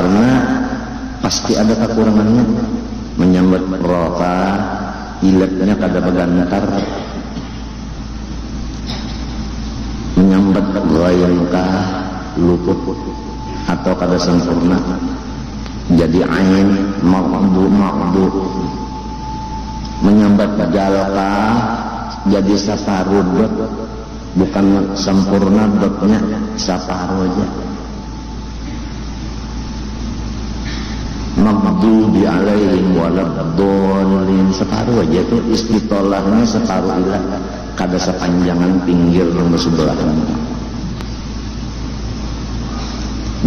karena pasti ada kekurangannya. Menyambut roka iletnya kada begantar, menyambut ghayrka luput atau kada sempurna, jadi ain maqdu, menyambut jalka jadi saparuh dot, bukan sempurna dotnya saparuh aja. Maghdubi alaihim waladdallin, separuh aja tuh istitolahnya, separuh ilah kada sepanjangan pinggir nomor sebelahnya.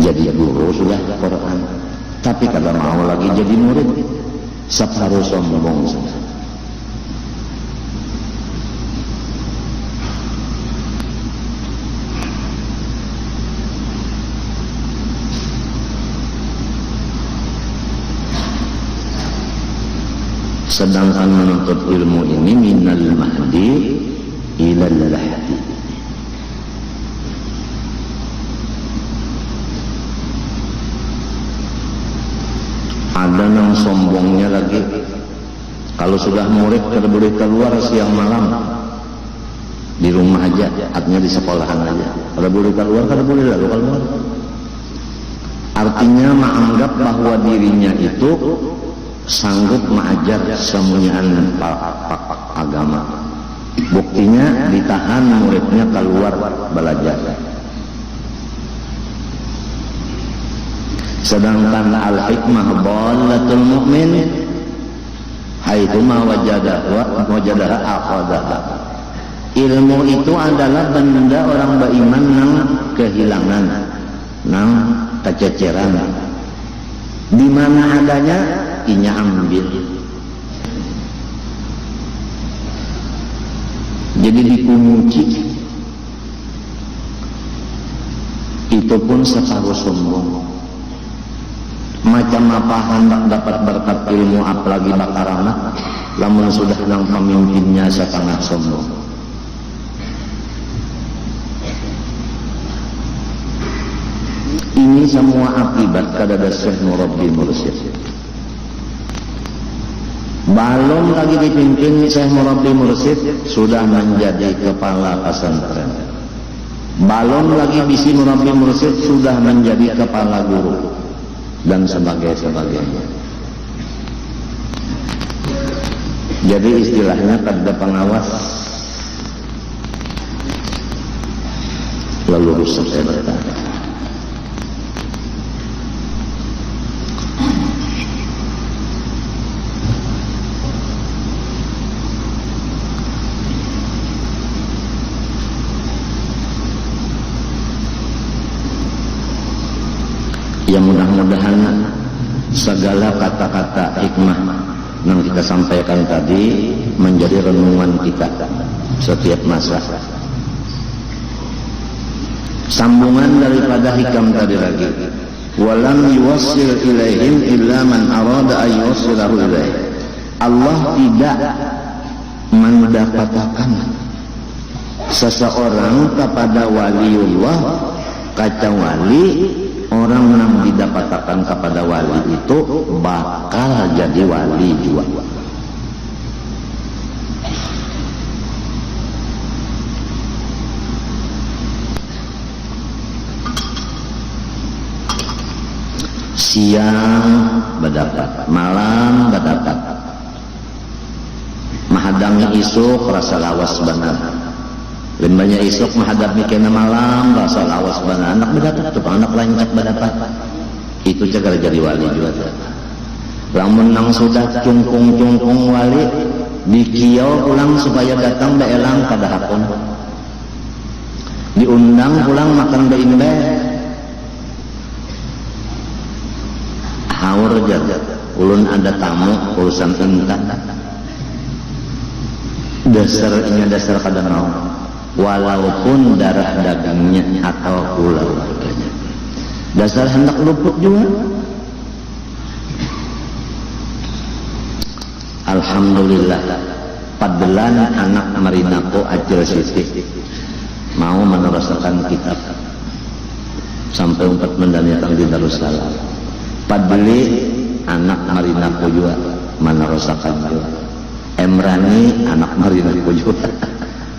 Jadi guru sudah Quran, tapi kada mau lagi jadi murid, separuh sombong saja. Sedangkan menuntut ilmu ini minal mahdi ilal lahdi. Ada yang sombongnya lagi, kalau sudah murid kada boleh keluar siang malam, di rumah aja, artinya di sekolahan aja, kada boleh keluar, kada boleh lalu keluar. Artinya menganggap bahwa dirinya itu sanggup mengajar semuanyaan agama. Buktinya ditahan muridnya keluar belajar. Sedangkan al-hikmah dhalatul mu'min haitsuma wajadaha akhadaha. Ilmu itu adalah benda orang beriman nang kehilangan, nang kececeran. Di mana adanya inya ambil. Jadi dikunci, itu pun separuh sombong. Macam apa hendak dapat berkat ilmu, apalagi bakarana, lamun sudah nang pemimpinnya setengah sombong. Ini semua akibat kadada syekh murabbi mursyid. Belum lagi dipimpin syekh murabbi mursyid sudah menjadi kepala pesantren. Belum lagi bisi murabbi mursyid sudah menjadi kepala guru dan sebagainya. Jadi istilahnya kada pengawas lalu rusak hebat. Ya mudah-mudahan segala kata-kata hikmah yang kita sampaikan tadi menjadi renungan kita setiap masa. Sambungan daripada hikam tadi lagi, walam yuwassil ilaihim illa man arada ay yuwassilahu ilaih. Allah tidak mendapatkan seseorang kepada waliullah kecuali orang yang didapatkan kepada wali itu bakal jadi wali juga. Siang berdapat, malam berdapat. Mahadangi isuk rasa lawas benar. Limbanya isuk menghadap mikirnya malam rasa lawas benar. Anak berdapat tuh, anak lancat berdapat. Itu jaga jadi wali juga. Lamun nang sudah cungkung wali dikiau pulang supaya datang beelang pada hakun. Diundang pulang makan beimbe. Haur jaga. Ulun ada tamu urusan entak. Dasar kada mau. Walaupun darah dagingnya atau ular warganya, dasar hendak luput juga. Alhamdulillah padelan anak marinako Acil Siti mau meneruskan kitab sampai 4 mendatang di Darussalam. Padli anak Marina Kujua mana rosakan juga. Emrani anak Marina Kujua.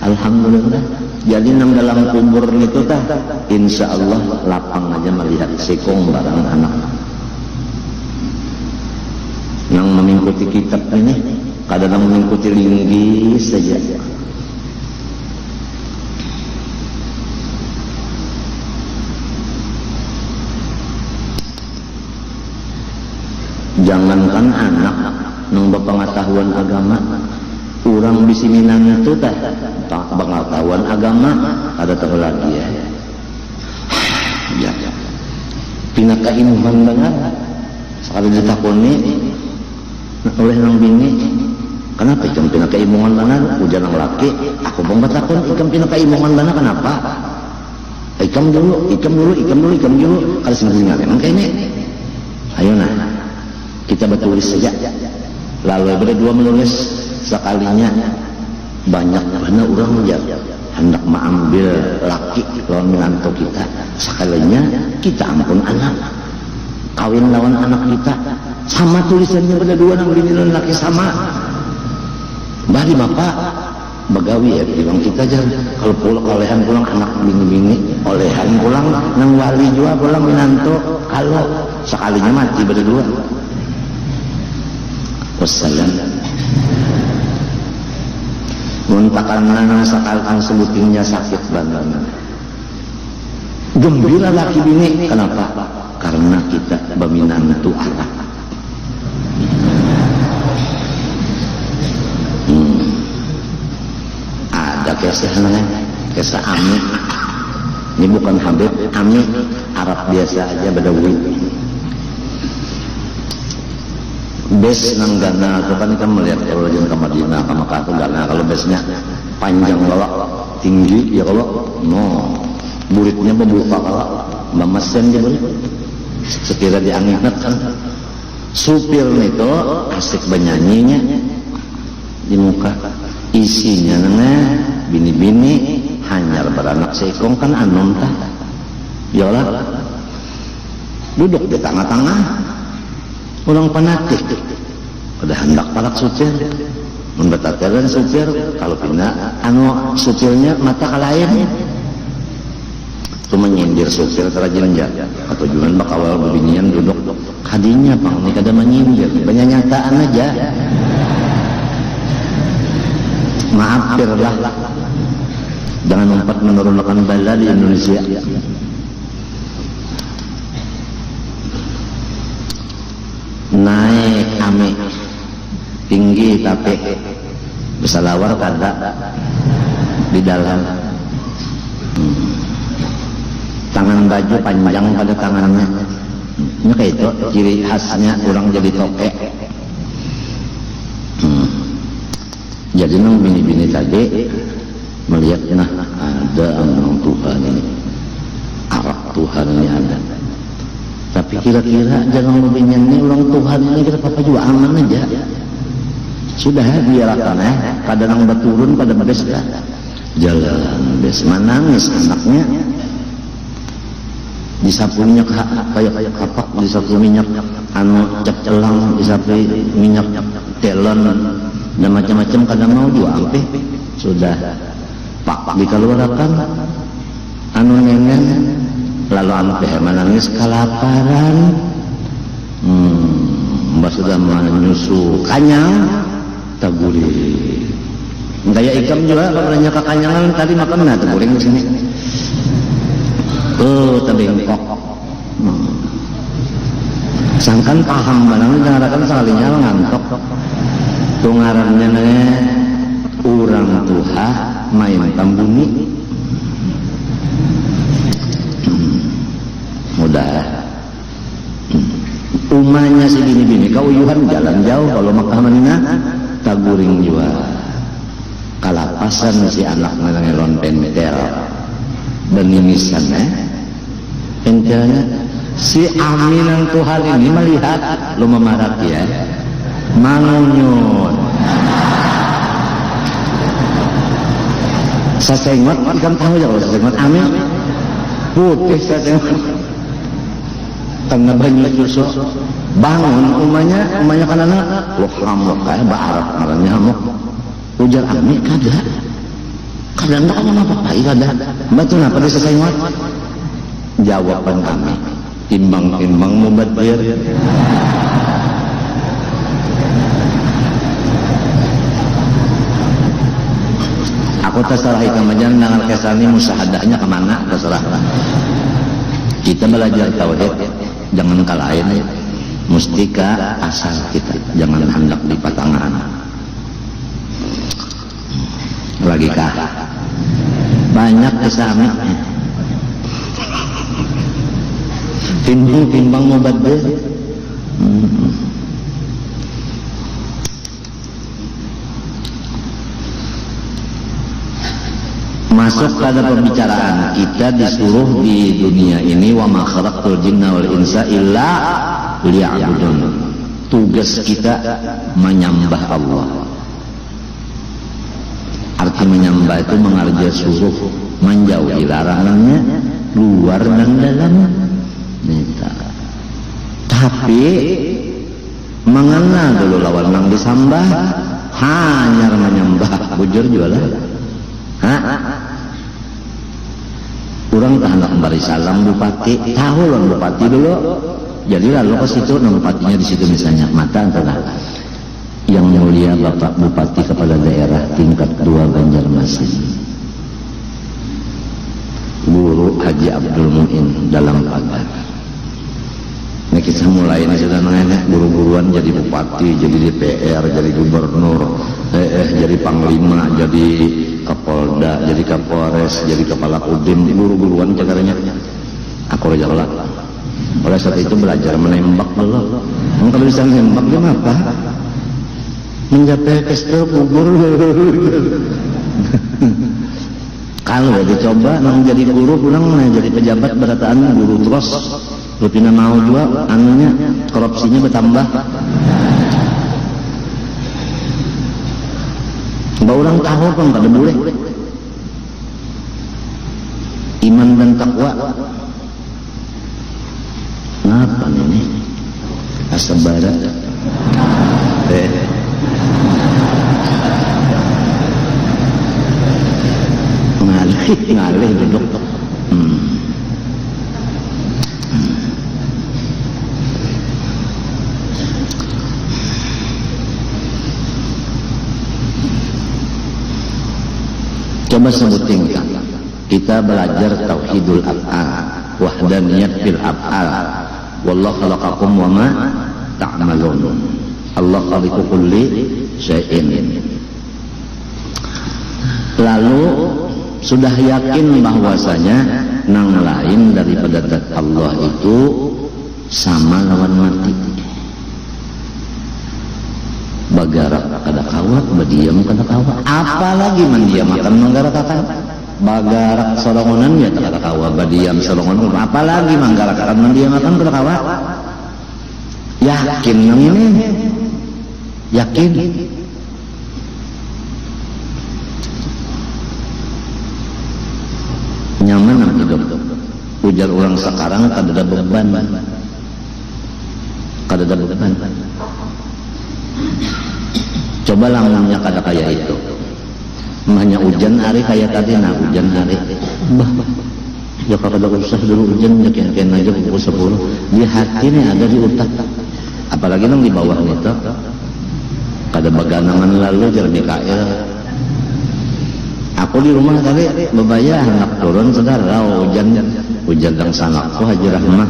Alhamdulillah. Jadi nang dalam kubur itu tah insya Allah lapang aja melihat sekong barang anak. Yang mengikuti kitab ini kadang mengikuti linggis saja. Jangankan anak nang berpengetahuan agama, orang bisi Minang itu teh pengetahuan agama ada tahu lagi ya. Ya. Pina kainuhan banget. Sekali ditakoni oleh nang bini, kenapa ikam pina kaimungan banget? Ujar nang laki, aku bang batakon ikam pina kaimungan banget kenapa? Ikam dulu. Kalau singgungan emang kayaknya. Ayo nah. Kita bertulis saja. Lalu berdua menulis sekalinya banyak karena orang hendak mengambil laki lawan menantu kita. Sekalinya kita ampun anak kawin lawan anak kita sama tulisannya berdua nang bini dan laki sama. Bari bapak bagawi ya bilang kita aja kalau olehan pulang anak bini olehan pulang nang wali juga pulang menantu kalau sekalinya mati berdua. Wassalam. Muntakan nang sakalkan sebutingnya sakit banget. Gembira laki bini, kenapa? Karena kita berminantu anak. Ada kisahnya, kisah Ami. Ini bukan Habib, Ami Arab biasa aja Badawi. Bes nang Gana itu kan kita melihat kalau jalan ke Madinah ke Mekah itu Gana kalau besnya panjang lawak tinggi ya kalau buritnya membuka kalau memasen dia boleh sekira dianginat kan supir itu asik bernyanyinya di muka isinya nengah bini-bini hanyar beranak seikong kan anom tah yalah duduk di tengah-tengah orang panatik udah hendak parak supir membetatakan supir kalau pindah supirnya mata kalayan itu menyindir supir terajin atau jualan bakawal berbinian duduk hadinya pang ini kada menyindir banyak nyataan aja maafirlah jangan empat menurunkan bala di Indonesia. Naik Ami tinggi tapi bersalawar kada di dalam tangan baju panjang pada tangannya ini kayak itu ciri khasnya orang jadi toke. Jadi nang bini-bini tadi melihat nah ada orang Tuhan ini Arab Tuhan ini ada. Tapi kira-kira jangan lebihnya ini ulang Tuhan ini kita apa juga aman aja. Sudah biarkan pada nang berturun pada bes jalan bes menangis anaknya disapu minyak kayak kapak disapu minyak cap celang disapu minyak telon dan macam-macam kadang mau juga ampe sudah pak dikeluarkan nenek lalu ampe menangis kelaparan mbak sudah menyusu kanyang taguri gaya ikam juga kalau nanya kekanyangan tadi makan nah taguri di sini tebengkok sangkan paham barang ngarakan sekalinya ngantok tungarannya orang tuha main tambuni mudah umahnya si bini-bini kauyuhan jalan jauh kalau Makkah Madinah taguring juga kalapasan si anak ngelon pentel dan nimisan pentelnya si aminan Tuhan ini melihat lu memarak ya mangunyun sasengot kan tahu ya kalau sasengot amin putih sasengot karena banyak susu bangun umanya kan anak lo hamok kayak barat marahnya hamok ujar ami kada enggak kan apa-apa kada betul apa dia selesai muat jawaban kami timbang-timbang mubadir aku terserah ikamajan dengan kesani musahadahnya kemana terserah kita belajar tauhid jangan kalahin mustika asal kita jangan hendak di patangan lagi kah banyak kesami timbang mubadir masuk pada pembicaraan kita disuruh di dunia ini wa ma khalaqtul jinna wal insa illa liya'budun. Tugas kita menyembah Allah. Arti menyembah itu mengarja suruh, menjauhi larangannya, luar dan dalam. Tapi mengenal dulu lawan yang disembah, hanya menyembah bujur jualan. Kurang tak hendak memberi salam bupati, tahu lah bupati dulu. Jadi lalu ke situ, bupatinya di situ misalnya mata antara yang mulia Bapak Bupati Kepala Daerah tingkat 2 Banjarmasin, Guru Haji Abdul Muin dalam pagar. Nah kita mulai ini sudah mengenai guru-guruan jadi bupati, jadi DPR, jadi gubernur, jadi panglima, jadi Kapolda, jadi Kapolres, jadi kepala Kodim, guru-guruan cakaranya. Aku aja lah. Oleh saat itu belajar menembak dulu. Kalau bisa menembak kenapa? Mencapai kesel kubur. Kalau dicoba menjadi guru pulang jadi pejabat berataan guru terus. Rupina mau juga anunya korupsinya bertambah. Mbak orang tahu kan kada boleh. Iman dan takwa. Ngapa ini? Asabara. Ngalih duduk. Coba sebutin kan. Kita belajar tauhidul af'al, wahdaniyat fil af'al. Wallahu khalaqakum wa ma ta'malun. Allah khaliqu kulli syai'in. Lalu sudah yakin bahwasanya nang lain daripada zat Allah itu sama lawan mati. Bagarak kada kawat, badiam kada kawat. Apalagi mendiamakan manggarak akan. Bagarak solongonan ya kada kawat, badiam solongonan. Apalagi manggarak akan mendiamakan kada kawat. Yakin nang ini. Yakin. Nyaman nang hidup. Ujar orang sekarang kada ada beban. Kada ada beban. Coba lamunnya kada kaya itu. Hanya hujan hari kaya tadi, nah hujan hari. Bah, ya kada usah dulu hujan, ya kian aja pukul 10. Di hati nih ada di utak. Apalagi nang di bawah itu. Kada baganangan lalu jar Mikael. Aku di rumah tadi bebaya anak turun sedar hujan dan sanakku Haji Rahmah.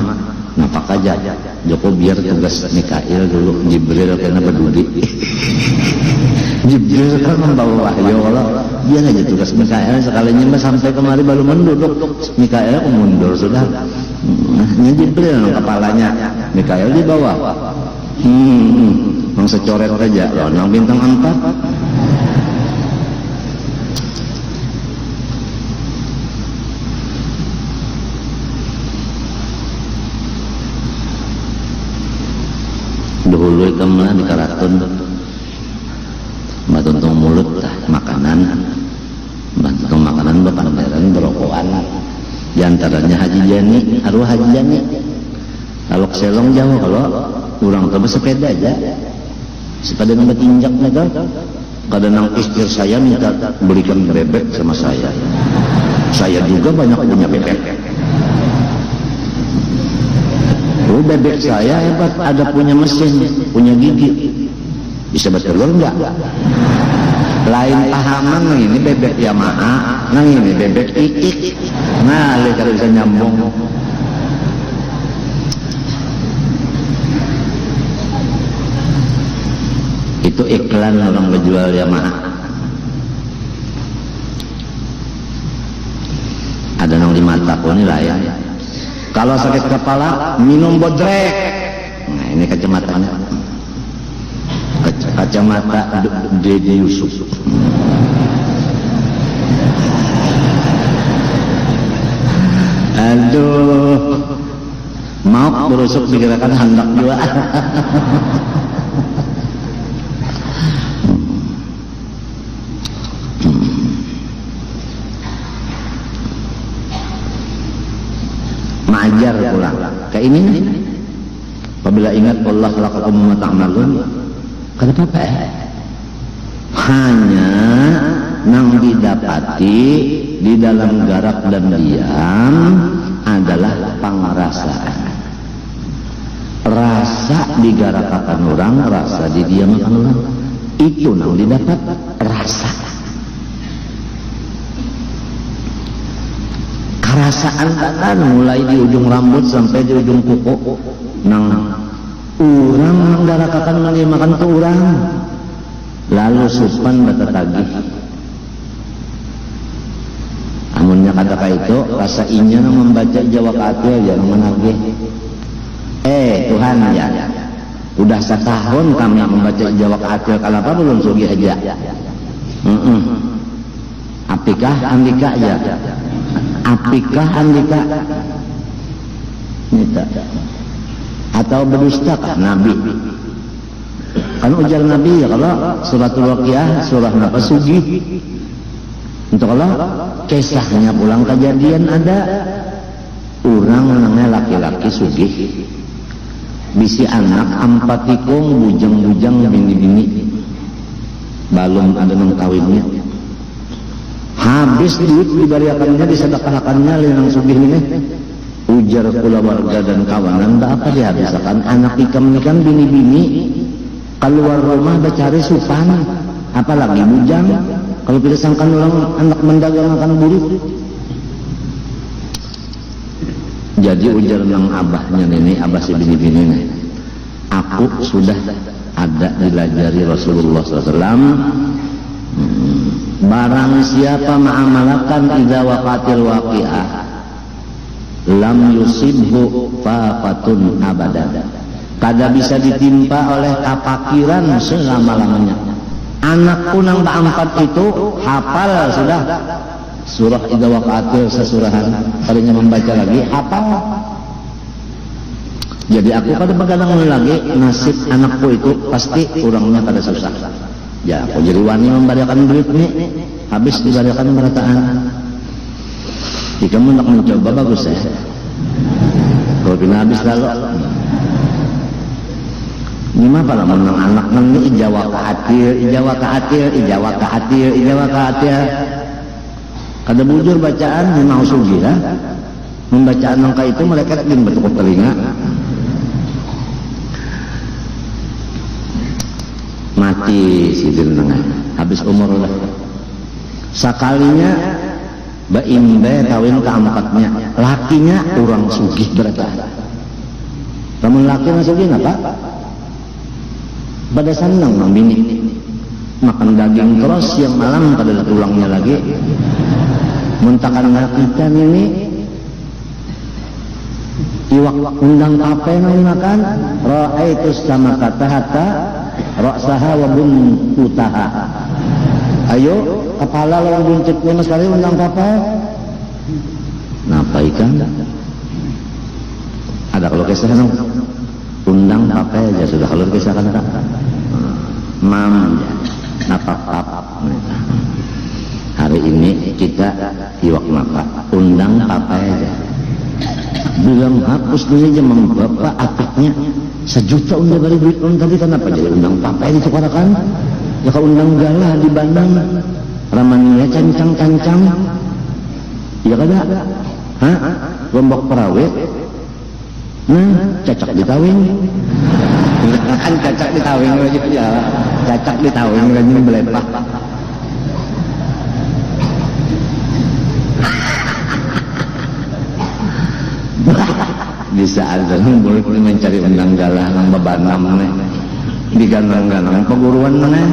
Napak aja Joko biar tugas Mikail dulu, Jibril kena peduli. Jibril kan membawa wahyu Allah, dia aja tugas Mikail sekalinya mah sampai kemari baru menduduk. Mikail mundur sudah. Nah, Jibril kepalanya, Mikail di bawah. Nang secoret aja loh, nang bintang 4. Dahulu itu malah di karaton batuntong mulut makanan batuntong makanan bepanderan berokokan diantaranya Haji Jani arwah Haji Jani Kalau selong jauh, kalau kurang tambah sepeda aja. Sepeda nambah tinjak mereka. Kadang istri saya minta belikan bebek sama saya. Saya juga banyak punya bebek. Oh, bebek saya hebat, ada punya mesin, punya gigi. Bisa bertelur enggak? Lain pahaman, nah ini bebek Yamaha, nah ini bebek ikik. Nah, lihat kalau bisa nyambung. Itu iklan orang menjual Yamaha. Ada yang di mata ko ini layan. Kalau sakit kepala minum bodrek. Nah ini kacamatanya. Kacamata Dede Yusuf. Aduh, mau berusuk dikirakan hendak juga. Mengajar pulang kayak ini nih. Apabila ingat Allah lakukan ma ta'malun, kata apa? Hanya yang didapati di dalam garak dan diam adalah pangrasaan. Rasa digarakakan orang, rasa didiamkan orang, itu yang didapat rasa. Kerasaan kan mulai di ujung rambut sampai di ujung kuku. Nang orang menggarakakan makan ke orang. Lalu supan bata tagih. Amunnya kata itu rasa inya membaca Jawa Katil yang menagih. Tuhan ya, udah setahun kami membaca Jawa Katil, kenapa belum sugih aja? Apikah Andika ya? Apikah Andika? Nita. Atau berdustakah Nabi? Kan ujar Nabi ya kalau suratul Waqiah surah napa sugih. Untuk kalau kisahnya pulang kejadian ada orang namanya laki-laki sugih. Bisi anak ampatikung bujang-bujang bini-bini. Balum ada nang kawinnya. Habis duit dibaliakannya, disedekahkannya lenang sugih ini. Ujar kula warga dan kawanan, tak apa dihabiskan. Anak ikam ini kan bini-bini keluar rumah becari supan, apalagi bujang. Kalau tidak sangkan orang anak mendagang akan buruk. Jadi ujar nang abahnya nenek, abah si bini-bini ini, aku sudah ada dilajari Rasulullah SAW. Barang siapa ma'amalakan idza waqatil waqi'ah lam yusibhu fafatun abada. Kada bisa ditimpa oleh kepakiran selama-lamanya. Anak kunang keempat itu hafal sudah surah idza waqatil sesurahan, kalinya membaca lagi hafal. Jadi aku kada begadang lagi nasib anakku itu pasti orangnya kada susah. Ya, aku jadi wani memberikan duit nih, habis diberikan berataan. Jika kamu nak mencoba bagus ya. Kalau kena habis lalu. Ini mah kalau menang anak nanti ijawa kaatir. Kada bujur bacaan memang sugi lah. Membacaan angka itu mereka ingin betul telinga. Mati si jenengan habis umur udah sakalinya baimbe kawin keempatnya lakinya orang sugih berata namun laki sugih apa pada senang nang bini makan daging terus yang malam pada tulangnya lagi muntakan kita ini iwak undang apa yang makan ra'aitu sama kata hatta ra'saha wa buntutaha. Ayo kepala lawan buntutnya mas kali undang apa? Napa ikan? Ada kalau kisah kan undang apa aja sudah kalau kisah kan mam napa apa. Hari ini kita iwak napa undang apa aja. bilang hapus dulu aja sama bapak atiknya 1 juta udah balik duit on tadi, kenapa jadi undang papa itu kan ya kalau undang galah di Bandung ramania cancang-cancang ya kada hah lombok perawet nah cacak ditawing kan cacak ditawing lagi ya cacak ditawing lagi belepah bisa ada mulut mencari undang galah nang bebanam nih diganang-ganang peguruan nih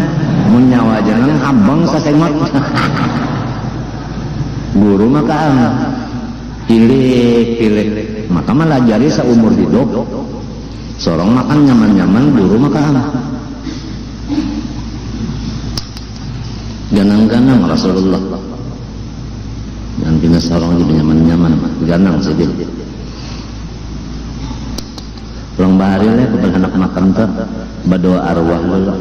mun nyawa aja nang abang sasengot guru maka pilih maka melajari seumur hidup sorong makan nyaman-nyaman guru maka ganang-ganang Rasulullah yang pina sorong jadi nyaman-nyaman ganang sedih pulang bahari lah kepada anak makan tuh berdoa arwah lah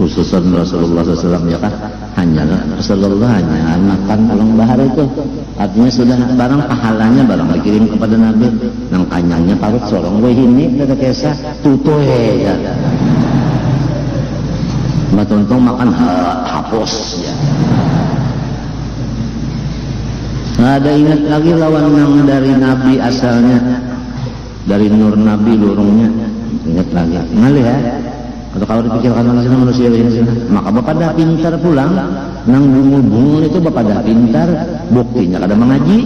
khususan Rasulullah SAW ya kan hanya Rasulullah hanya makan pulang bahari itu artinya sudah barang pahalanya barang dikirim kepada Nabi nang kanyangnya parut sorong weh ini ada kisah tutoe ya mbak tontong makan hapus ya nggak ada ingat lagi lawan yang dari Nabi asalnya dari nur Nabi lurungnya ingat lagi ngalih ya atau kalau dipikirkan manusia ini maka bapak dah pintar pulang nang bungu-bungu itu bapak dah pintar buktinya kada mengaji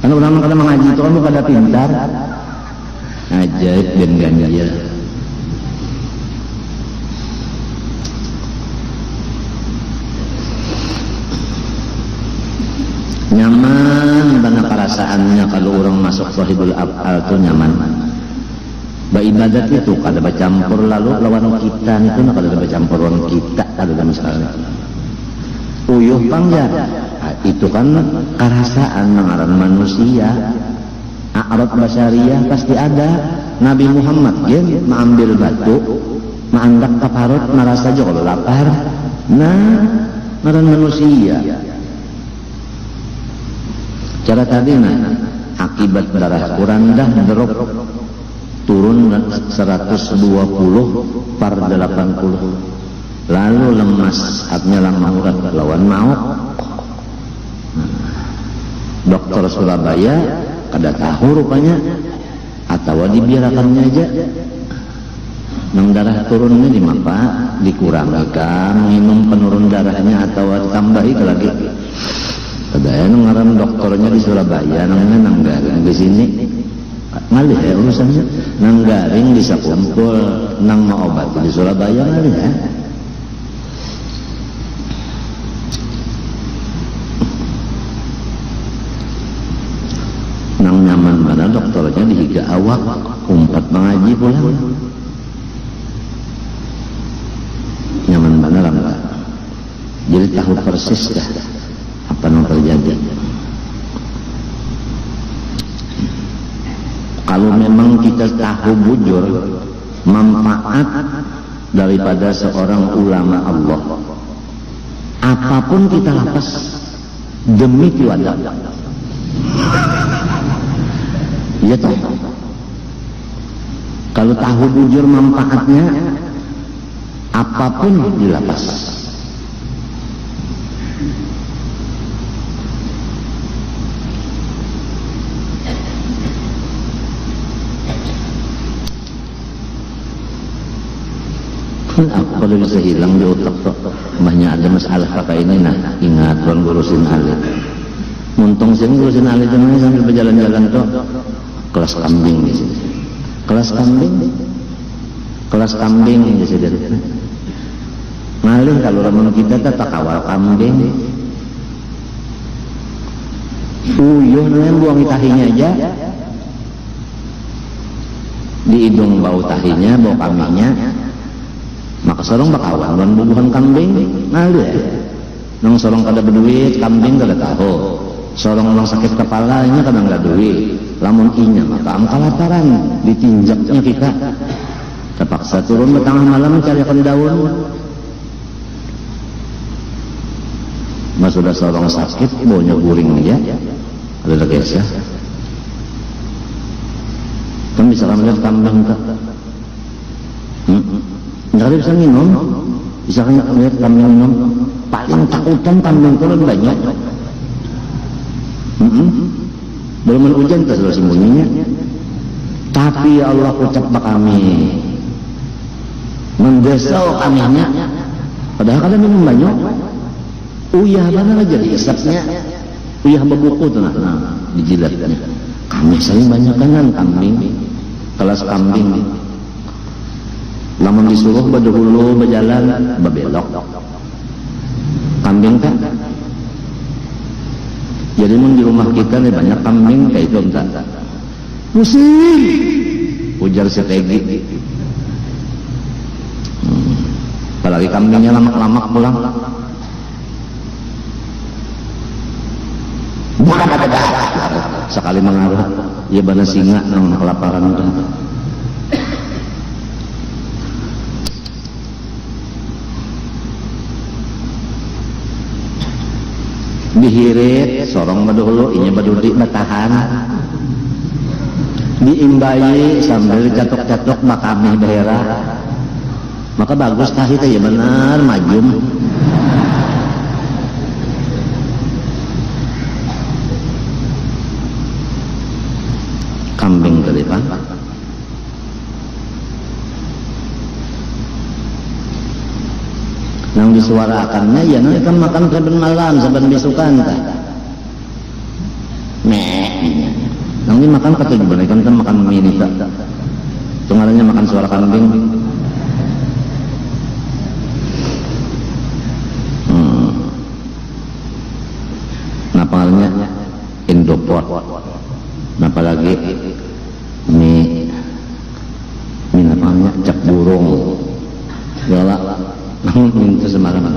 karena ulama kada mengaji itu kan bapak dah pintar ajaib dan ganjil nyaman karena perasaannya kalau orang masuk sahibul af'al itu nyaman ibadat itu kada bercampur lalu lawan kita itu kada bercampur lawan kita ada misalnya uyuh pangja itu kan perasaan ngaran manusia a'rad basyariyah pasti ada Nabi Muhammad ya mengambil batu mengandak kaparut merasa aja kalau lapar nah ngaran manusia cara tadi nah akibat darah kurang dah drop turun 120 per 80 lalu lemas artinya lama urat lawan maut dokter Surabaya kada tahu rupanya atau dibiarkannya aja nang darah turunnya di mapa dikurangkan minum penurun darahnya atau ditambahi lagi ada yang ngaran dokternya di Surabaya namanya nanggaring di sini ngalih ya urusannya nanggaring bisa kumpul nang mau obat di Surabaya ngalih ya nang nyaman mana dokternya dihiga awak umpat mengaji pulang nyaman mana lah jadi tahu persis dah apa yang terjadi kalau memang kita tahu bujur manfaat daripada seorang ulama Allah apapun kita lapas demi tiada ya toh kalau tahu bujur manfaatnya apapun dilapas aku kalau bisa hilang di otak banyak ada masalah kayak ini nah ingat tuan ngurusin alit muntung sini ngurusin alit namanya sambil berjalan-jalan tuh kelas kambing di sini kelas kambing di sini ngalih kalau ramen kita tak kawal kambing uyuh namanya buang tahinya aja di hidung bau tahinya bau kambingnya maka sorong bakawan dan bubuhan kambing ngalih ya nang sorong kada berduit kambing kada tahu sorong orang sakit kepalanya kadang kada duit lamun inya maka am kelaparan ditinjaknya kita terpaksa turun bertengah malam mencarikan daun mas sudah sorong sakit baunya guring aja ada gesah bisa melihat kambing tak? Nggak ada bisa minum, bisa melihat kambing minum. Paling takutan kambing itu lebih banyak. Belum hujan terus sembunyinya. Tapi Allah ucap kami mendesau kaminya. Padahal kalian minum banyak. Uyah mana aja diisapnya. Uyah bebuku tuh nah dijilatnya. Kami saling banyak kanan kambing, kelas kambing. Lamun disuruh badahulu berjalan babelok. Kambing kan. Jadi mun di rumah kita nih banyak kambing kayak itu enggak. Pusing. Ujar si Tegi. Apalagi kambingnya lama-lama pulang. Sekali mengaruh, ya bana singa nang kelaparan udah. Dihirit, sorong badahulu, inya badudi batahan. Diimbayi sambil catok-catok makamih daerah. Maka bagus tah itu ya benar majum. Kambing tadi Pak. Nang disuarakannya ya nanti kan makan saben malam saben besukan tah. Nang ini makan kata gimana kan makan mini tak. Tungarannya makan suara kambing. Napalnya Indoport. Napa lagi mie napalnya cak burung. Galak minta semalam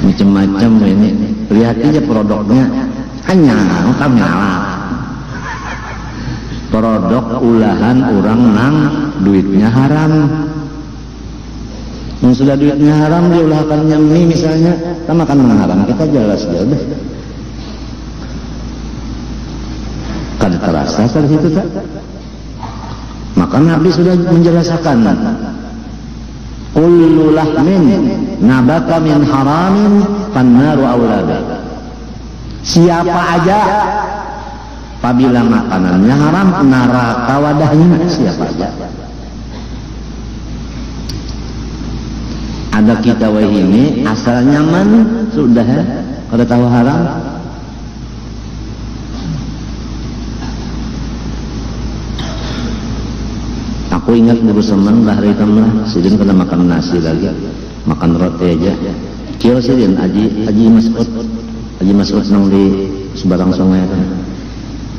macam-macam ini. Lihat aja produknya hanya kamera produk ulahan orang nang duitnya haram. Yang sudah duitnya haram diulahkannya mie misalnya, kita makan haram, kita jelas deh. Kada terasa dari situ tak? Maka Nabi sudah menjelaskan kullu lahmin nabata min haramin fannaru aulada. Siapa aja apabila makanannya haram, neraka wadahnya. Siapa aja. Ada kita ini asal nyaman sudah ya, kada tahu haram. Aku ingat guru semen bahari temen sidin kena makan nasi lagi, makan roti aja. Kio sidin Haji Mas'ud nang di sebarang sungai kan,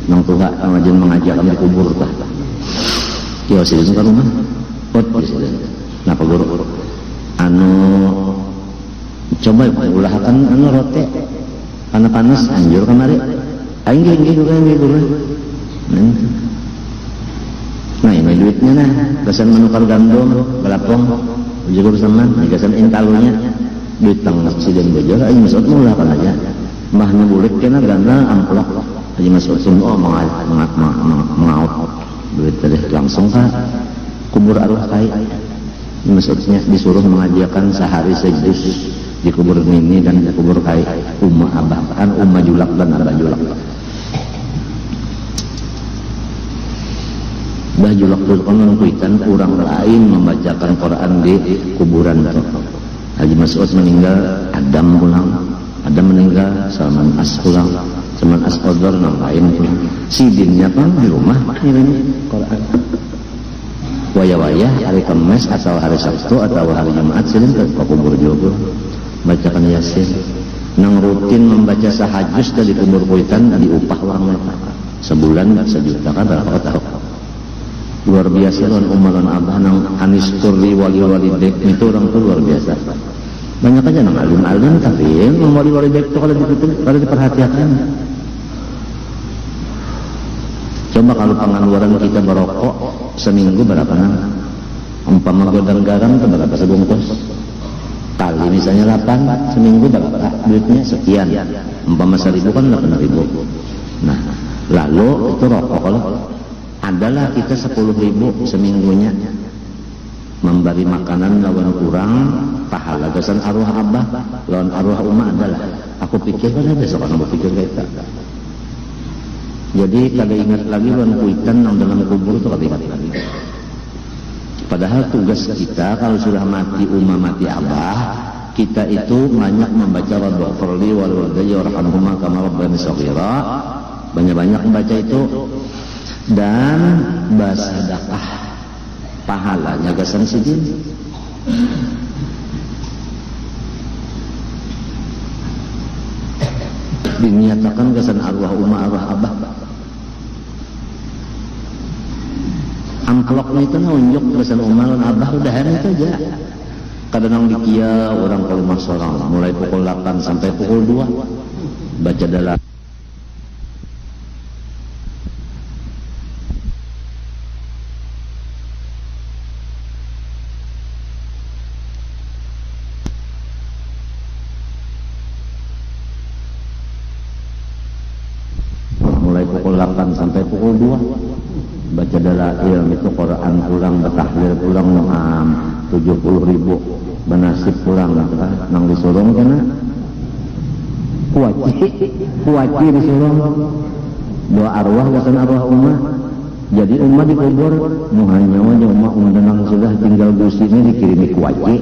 nang tuha ngajin mengajarkan di kubur tah. Kio sidin ke rumah, pot sidin. Napa guru? Anu coba ulahkan anu roti, panas anjur kamari. Aing guru. Nah ini duitnya nah, gasan menukar gandum, galapong, ujigur sama, gasan intalunya, duit tang Presiden Bojor, Haji Mas'ud mulahkan aja, mbah nubulik kena ganda amplop, Haji Mas'ud oh mengaut, duit tadi langsung ke kubur arwah kai, Haji Mas'udnya disuruh mengajiakan sehari sejus di kubur Mini dan di kubur kai, Umma Abah, kan Umma Julak dan Abah Julak. Bajulak tulkonon kuitan kurang lain membacakan Quran di kuburan itu. Haji Mas'ud meninggal, Adam pulang, Adam meninggal, Salman As pulang, Salman As Odor yang lain pulang. Sidinnya kan di rumah ini Quran. Waya-waya hari Kamis atau hari Sabtu atau hari Jumat sidin ke kubur juga bacakan Yasin. Nang rutin membaca sahajus dari kubur kuitan diupah orang sebulan 1 juta kan berapa tahu. Luar biasa dan umaran abah nang anis kurri wali dek itu orang tuh luar biasa. Banyak aja nang alim tapi yang wali dek itu kalau diperhatikan. Coba kalau pengeluaran kita merokok seminggu berapa nang? Umpama godang garam itu berapa sebungkus? Kali misalnya 8 seminggu berapa? Duitnya sekian. Umpama 1.000 kan 8.000. Nah Lalu itu rokok adalah kita 10.000 seminggunya memberi makanan lawan kurang pahala gasan arwah abah lawan arwah umah adalah aku pikir kan ada seorang berpikir kita. Jadi kada ingat lagi lawan kuitan yang dalam kubur itu kada ingat lagi. Padahal tugas kita kalau sudah mati umah mati abah, kita itu banyak membaca Rabbighfirli walidayya warhamhuma kama rabbayani shaghira, banyak-banyak membaca itu dan bersedekah pahalanya gasan sidin. Diniatakan gasan arwah umah arwah abah. Amploknya itu nunjuk gasan umah dan abah udahan itu aja. Kadang dikia orang ke rumah seorang mulai pukul 8 sampai pukul 2 baca dalam pukul 8 sampai pukul 2 baca dalail itu Quran pulang bertahlil pulang 70.000 benasib pulang nang disurung kena kuaci disurung doa arwah gasan arwah umah jadi umah dikubur muhanya wajah umah undanang sudah tinggal gusinya dikirimi kuaci.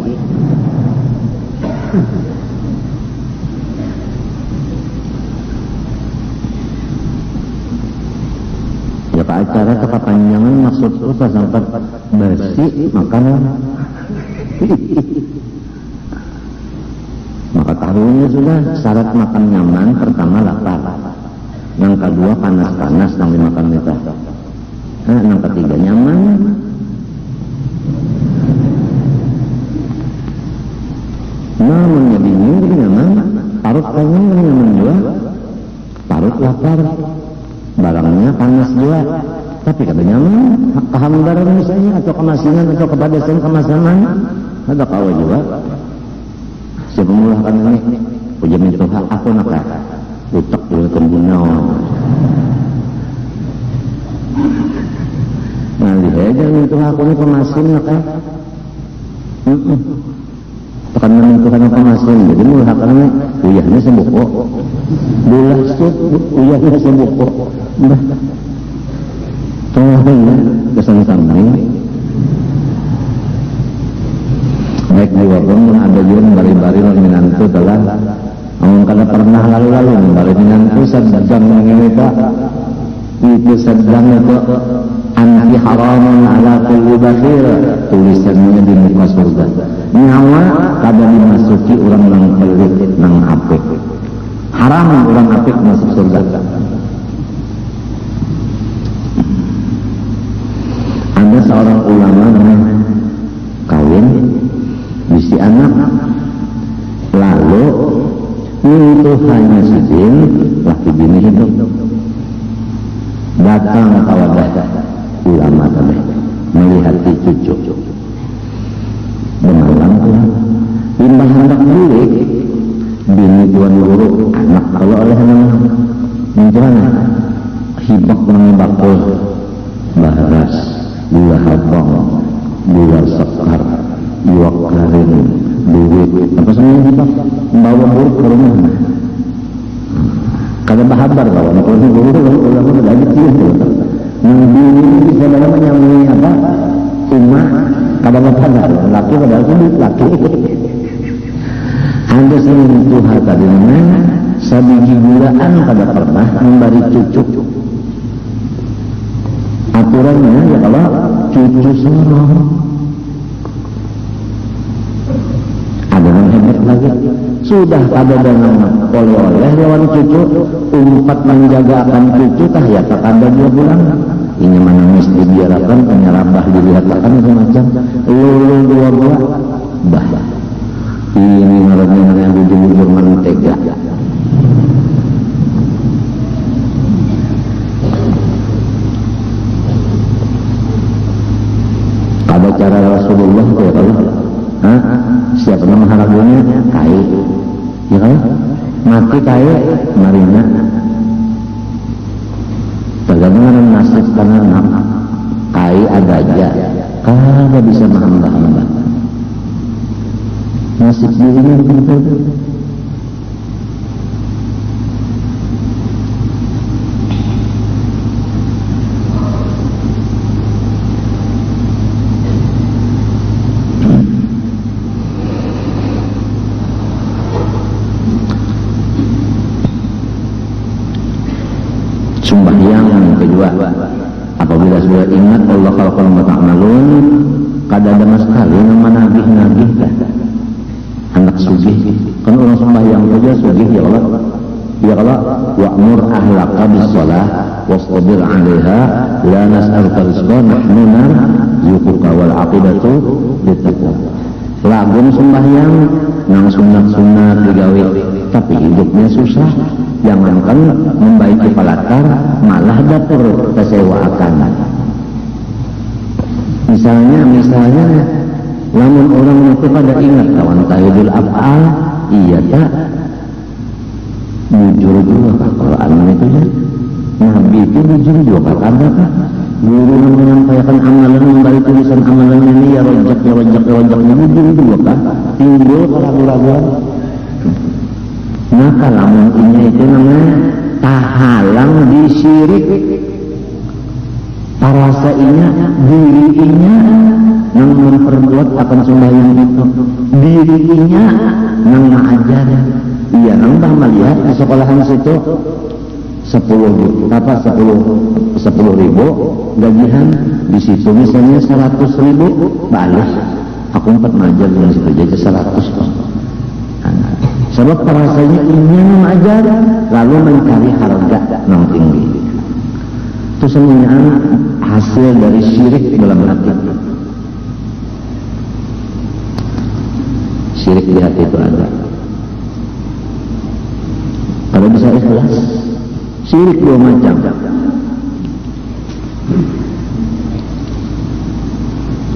Ya Pak acara kepanjangan maksud itu sampai bersih makanan maka tahunya sudah syarat makan nyaman pertama lapar, yang kedua panas-panas yang dimakan itu, yang ketiga nyaman. Namun jadi nyaman, parut pengen nyaman juga, parut lapar. Barangnya panas juga, tapi kada nyaman. Kehamdaran misalnya atau kemasinan atau kepedasan kemasanan ada kawa juga. Siapa mulahkan ini? Pujian itu hak aku nak utak dulu tembunau. Nah lihat aja itu aku ni kemasin nak. Tekan menentukan kemasin, jadi mulahkan ini uyahnya sembuko. Bulah sud uyahnya sembuko. Mbah tolongnya kesan-kesan baik di waktu ada juga bari-bari minantu telah namun kada pernah lalu-lalu bari minantu sedang menginita itu sedang itu anti haramun ala kulli bakhir tulisannya di muka surga nyawa kada dimasuki orang nang pelit nang apik haram orang apik masuk surga. Ada seorang ulama kawin bisi anak lalu itu hanya sidin laki bini hidup datang kawadah ulama tadi melihat cucu bermalam limbah hendak milik bini tuan guru anak kalau oleh nama menjualnya hibak mengibakul baras gula habang, gula sekar, iwak karing, duit, apa semuanya hibak bawa buruk ke rumah. Kada bahabar kawan, kalau ni guru ulama belajar itu. Nang bini bisa dalam menyamai apa? Umah kada bahabar, laki pada duit laki. Ada sentuh tadi namanya sabiji gulaan kada pernah memberi cucu. Aturannya ya kalau cucu sorong ada yang hebat lagi sudah ada dengan oleh-oleh lawan cucu umpat menjaga akan cucu tah ya tak ada 2 bulan ini mana mesti dibiarkan penyerabah dilihatkan semacam lulu 2 bulan bah ini ngarannya yang bujur-bujur mentega ada cara Rasulullah ya kalau siapa nama harapannya kaya ya kan mati kaya marinya tergantung nasib karena kai ada aja kalau bisa menambah nasib dirinya begitu. Sembahyang yang kedua, apabila sudah ingat Allah kalau ta'malun, kada ada sekali nama nagih-nagih anak sugih. Kan orang sembahyang saja sugih ya Allah. Ya Allah, wa'mur ahlaka bis-shalah wastabir 'alaiha la nas'aluka rizqan nahnu narzuquka wal 'aqibatu littaqwa. Lagun sembahyang nang sunat-sunat digawe tapi hidupnya susah. Jangankan membaiki palatar, malah dapur kesewaakan. Misalnya, namun orang itu pada ingat kawan tahidul af'al, iya tak? Jujur juga Al-Quran itu ya. Nabi itu jujur juga kata tak? Guru yang menyampaikan amalan, memberi tulisan amalan ini ya rojak, jujur juga kan? Timbul keraguan-keraguan. Maka lamunnya itu namanya tahalang disirik parasainya dirinya yang memperbuat akan sembahyang itu dirinya yang mengajar iya nambah melihat di sekolahan situ 10.000 gajian di situ misalnya 100.000 balik aku 4 ngajar yang situ jadi 100 sebab rasanya ingin mengajar lalu mencari harga yang tinggi. Itu semuanya hasil dari syirik dalam hati. Syirik di hati itu ada. Kalau bisa ikhlas, syirik 2 macam.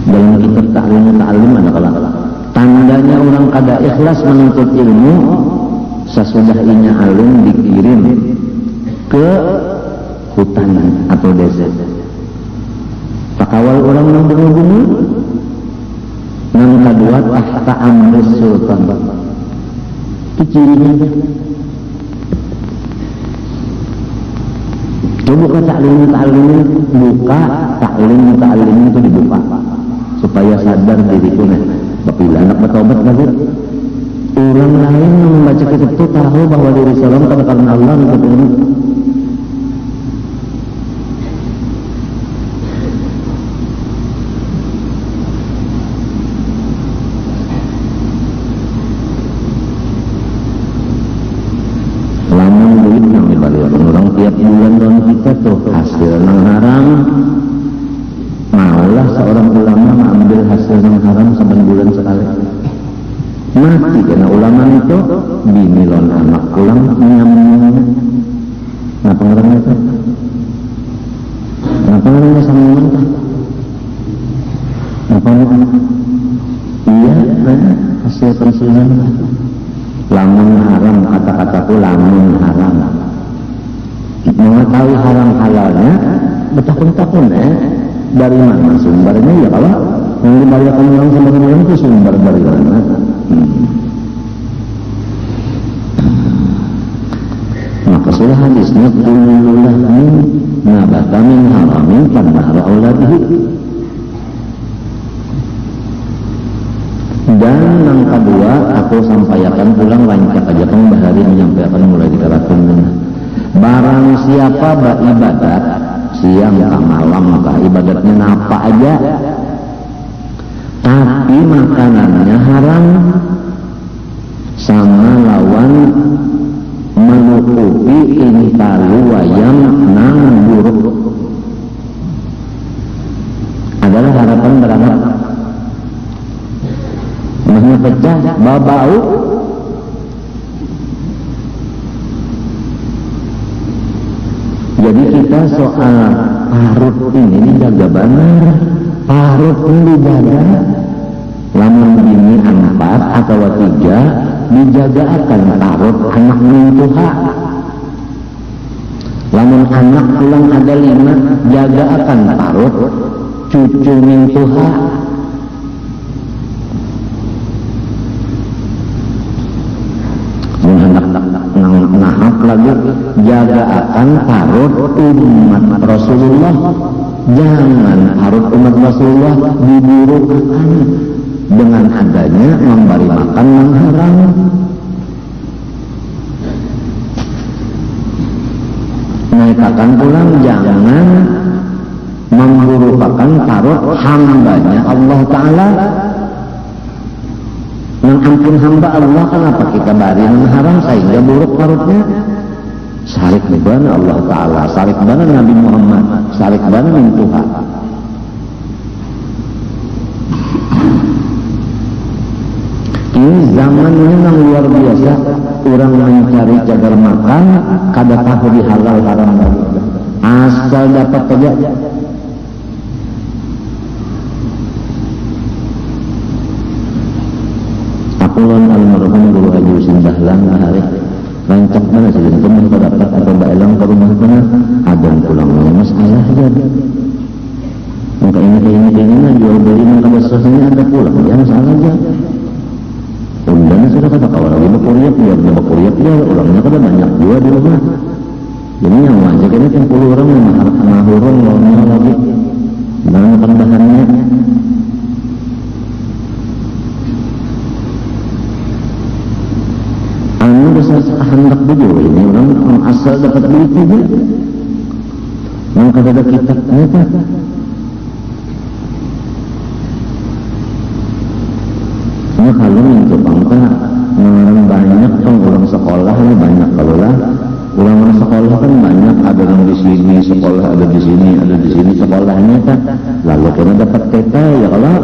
Dalam kitab ta'lim ada kalau tandanya orang kada ikhlas menuntut ilmu sesudah inya alim dikirim ke hutan atau desa. Pakawal orang yang bunuh-bunuh yang kedua tahta amri sultan. Itu cirinya. Coba buka ta'lim buka ta'lim itu dibuka supaya sadar diriku bila anak bertobat lagi orang lain yang membaca kitab itu tahu bahwa diri salam karena Allah untuk ilmu. Lamun duit yang dibalikan orang tiap bulan dalam kita tuh hasil yang haram. Maulah seorang ulama mengambil hasil yang haram sebulan sekali. Mati karena ulama itu bimilon anak pulang menyambungnya. Nah pengarangnya itu. Nah pengarangnya sama mentah. Nah pengarangnya. Iya, hasil pensiunan. Lamun haram kata-kataku lamun haram. Mengetahui haram halalnya bertahun-tahun dari mana sumbernya ya kalau yang dibalikan orang sumber-sumber itu sumber dari mana? Maka sudah hadisnya kullulah min nabata min haramin fannaru auladihi. Dan yang kedua aku sampaikan pulang rancak aja kan bahari menyampaikan mulai dikaratkan barang siapa beribadat siang ke malam ke ibadatnya apa aja tapi makanannya haram sama lawan menutupi intalu wayam nang buruk adalah harapan beranak mahnya pecah bau jadi kita soal parut ini jaga benar parut ini dijaga lamun ini 4 atau 3 dijaga akan parut anak mintuha Lamun anak pulang ada 5, jaga akan parut cucu mintuha. Mun anak nahak lagi jaga akan parut umat Rasulullah. Jangan parut umat Rasulullah diburukan dengan adanya memberi makan yang haram. Naikakan pulang jangan memburukan parut hambanya Allah Ta'ala. Yang ampun hamba Allah, kenapa kita bari yang haram sehingga buruk parutnya? Sarik bana Allah Ta'ala, sarik bana Nabi Muhammad, sarik bana min Tuhan. Ini zamannya yang luar biasa, orang mencari cagar makan kada tahu di halal haram, asal dapat saja. Akulon almarhum Guru Haji Husin Dahlan hari rancak mana sih itu mereka dapat atau baelang ke rumah mana ada pulang masalah aja. Maka ini jual beli maka besarnya ada pulang ya masalah aja. Undangnya sudah kata kawan lagi bakuriap ya orangnya kada banyak juga di rumah. Jadi yang wajib ini 10 orang yang mahurung lawannya lagi dengan makan bahannya. Anu besar hendak bujur ini orang asal dapat duit juga. Yang kada ada kitabnya tak. Ini kalau itu bangka mengarang banyak kan orang sekolah ini banyak kalau lah orang sekolah kan banyak ada yang di sini sekolah ada di sini sekolahnya kan lalu kena dapat teta ya kalau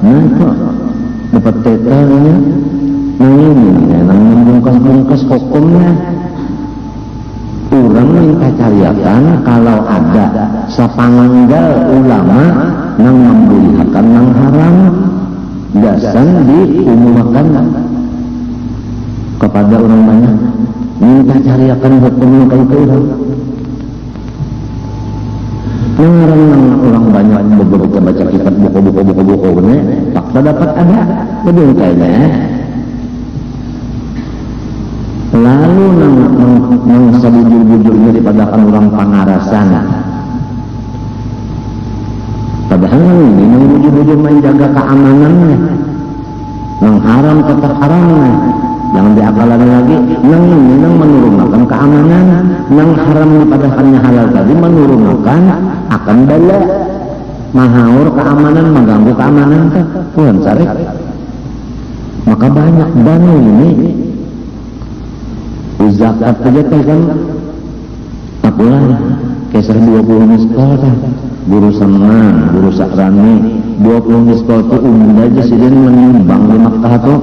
nah kok dapat tetanya ini yang membungkas hukumnya orang minta cariakan kalau ada sepanggal ulama yang membolehkan yang haram gasan diumumkan kepada orang banyak minta cariakan hukumnya kayak itu orang banyak beberapa baca kitab buku fakta dapat ada betul kayaknya lalu nang sebujur-bujurnya dipadakan orang pangarasan padahal ini nang bujur-bujur menjaga keamanannya nang haram tetap haramnya jangan diakalan lagi nang menurunkan keamanan nang haram dipadakannya halal tadi menurunkan akan bala mahaur keamanan mengganggu keamanan kan Tuhan sarik maka banyak banu ini zakat saja kan apalah kisah 20 miskol kan guru senang, guru sakrani 20 miskol itu umum aja sih dia menimbang di Makkah itu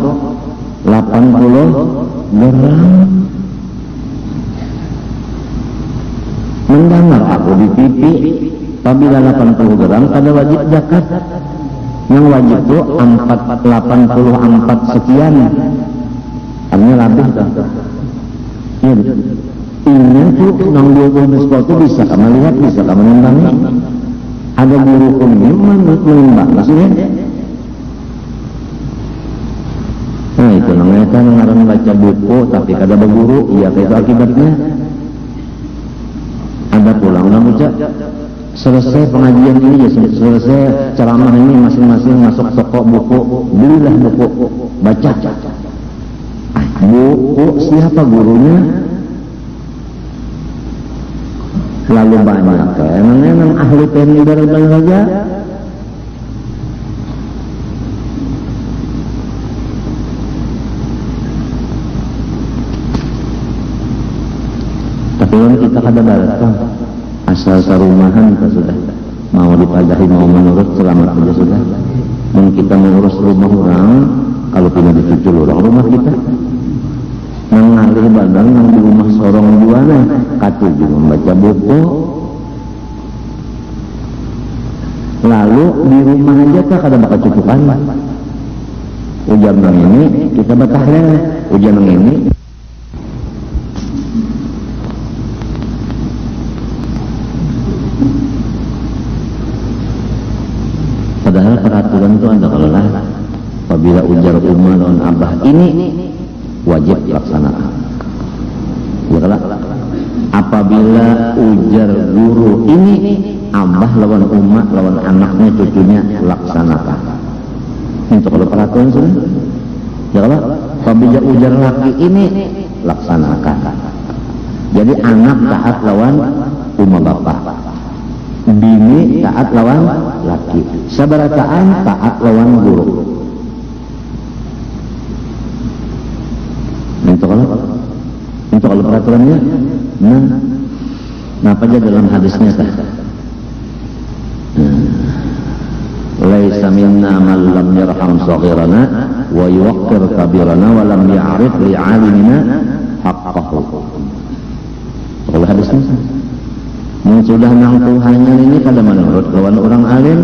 80 gram mendengar aku di TV apabila 80 gram ada wajib zakat yang wajib itu 84 sekian artinya lebih kan ya, ini tuh yang 20 miskol itu bisa kamu lihat, bisa kamu nimbangi ada guru umum menimbang maksudnya nah itu namanya kan ngarang baca buku tapi kada berguru iya itu akibatnya ada pulang nah baca selesai pengajian ini ya selesai ceramah ini masing-masing masuk toko buku belilah buku baca buku siapa gurunya lalu banyak emang ahli teknik barang saja tapi kan kita kada datang asal sarumahan kita sudah mau dipadahi mau menurut selamat saja sudah dan kita mengurus rumah orang kalau tidak dicucul orang rumah kita mengalih badan yang di rumah sorong juana katu juga membaca buku lalu di rumah aja tak ada bakal cukupan ujian yang ini kita betahnya ujian yang ini peraturan itu ada kalau lah. Apabila ujar umma lawan abah ini wajib laksanakan. Ya kalau apabila ujar guru ini abah lawan umma lawan anaknya cucunya laksanakan. Itu kalau peraturan sudah. Ya kalau apabila ujar laki ini laksanakan. Jadi anak taat lawan umma bapak, bini taat lawan laki, sabarataan taat lawan guru. Itu kalau peraturannya. Nah apa aja dalam hadisnya tah? Laisa minna man lam yarham saghirana wa yuwaqqir kabirana wa lam ya'rif li'alimina haqqahu. Kalau hadisnya sudah nang Tuhannya ini kada menurut lawan orang alim,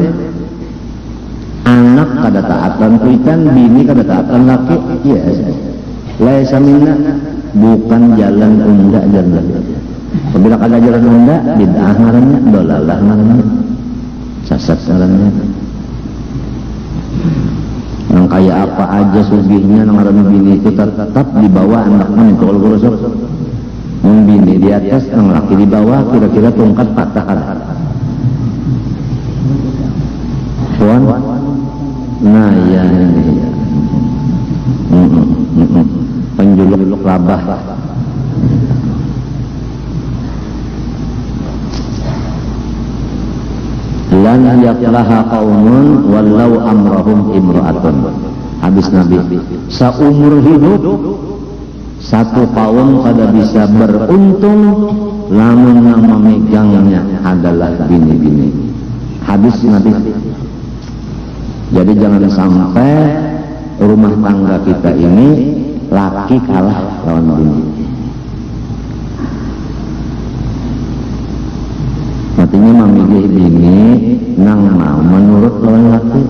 anak kada taatan kuitan, bini kada taatan laki, iya. Laisa minna bukan jalan unda jalan. Apabila kada jalan unda, bid'ah ngarannya, dolalah ngarannya, sesat ngarannya. Nang kaya apa aja sugihnya nang ngaran bini itu tetap di bawah anaknya itu kalau gurusuk. Bini di atas, nang laki di bawah, kira-kira tongkat patah kada. Tuan, nah ya ini penjuluk labah. Lan yaqlaha qaumun walau amrahum imra'atun. Habis Nabi saumur hidup satu kaum kada bisa beruntung lamun yang memegangnya adalah bini-bini. Hadis Nabi. Jadi jangan sampai rumah tangga kita ini laki kalah lawan bini. Artinya memilih bini nang mau menurut lawan laki.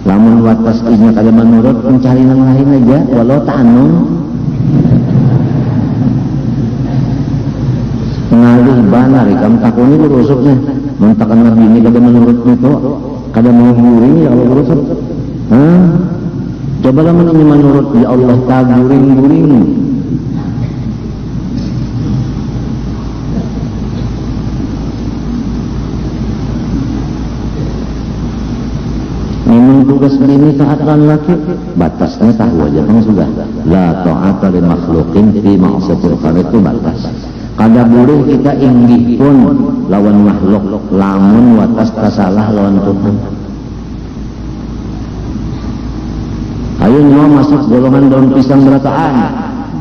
Lamun watas inya kada menurut, mencari nang lain aja walau ta'anum. Ngalih banar ikam takuni berusuknya mentakan nabi ini kada menurut itu kada mau guring ya Allah berusuk. Coba lah ini menurut ya Allah tak guring-guring. Memang tugas bini taatan laki batasnya tahu aja kan sudah. La ta'ata li makhluqin fi ma'siyatil khaliq itu batas. Kada boleh kita inggih pun lawan makhluk lamun watas kasalah lawan Tuhan. Ayo nyawa masuk golongan daun pisang berataan.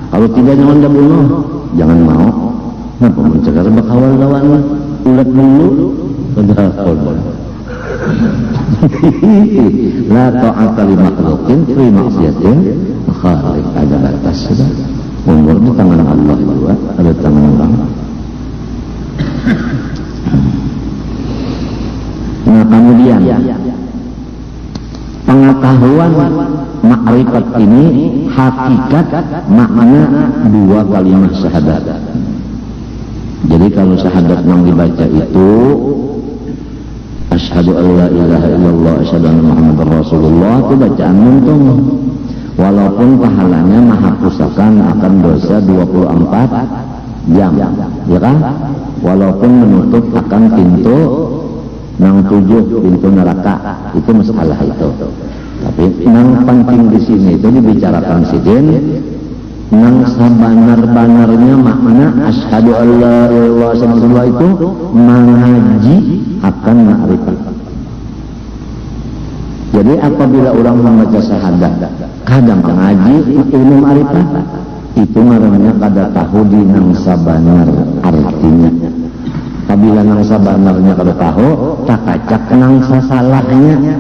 Kalau tidak jangan dah bunuh. Jangan mau. Kenapa mencegah bakawal lawan ulat dulu? Padahal la ta'ata li makhluqin fi ma'siyatin khaliq. Ada batas sudah. Umur di tangan Allah juga, ada tangan orang. Nah kemudian pengetahuan makrifat ini hakikat makna dua kalimat syahadat. Jadi kalau syahadat yang dibaca itu asyhadu an la ilaha illallah asyhadu anna muhammadar rasulullah, itu bacaan muntung. Walaupun pahalanya maha pusakan akan dosa 24 jam, ya kan? Walaupun menutup akan pintu nang 7 pintu neraka, itu masalah itu. Tapi nang penting di sini itu dibicarakan sidin nang sabanar-banarnya makna asyhadu an la ilaha illallah itu mengaji akan makrifat. Jadi apabila orang membaca syahadat kadang mengaji ilmu makrifat, itu namanya kada tahu di nang sabanar artinya. Apabila nang sabanarnya kada tahu, cakacak nang sasalahnya.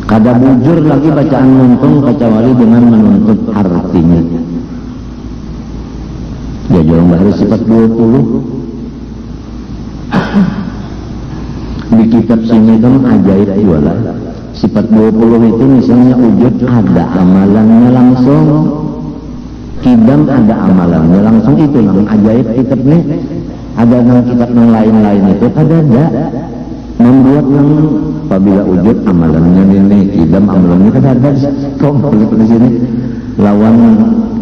Kada bujur lagi bacaan muntung kecuali dengan menuntut artinya. Ya jangan baru sifat 20. Di kitab sini kan ajaib jualan. Sifat 20 itu misalnya wujud ada amalannya langsung, kidam ada amalannya langsung, itu yang ajaib kitab ini. Ada yang kitab yang lain-lain itu kada ada. membuat yang apabila wujud amalannya ini idam amalannya kan ada komplit di sini lawan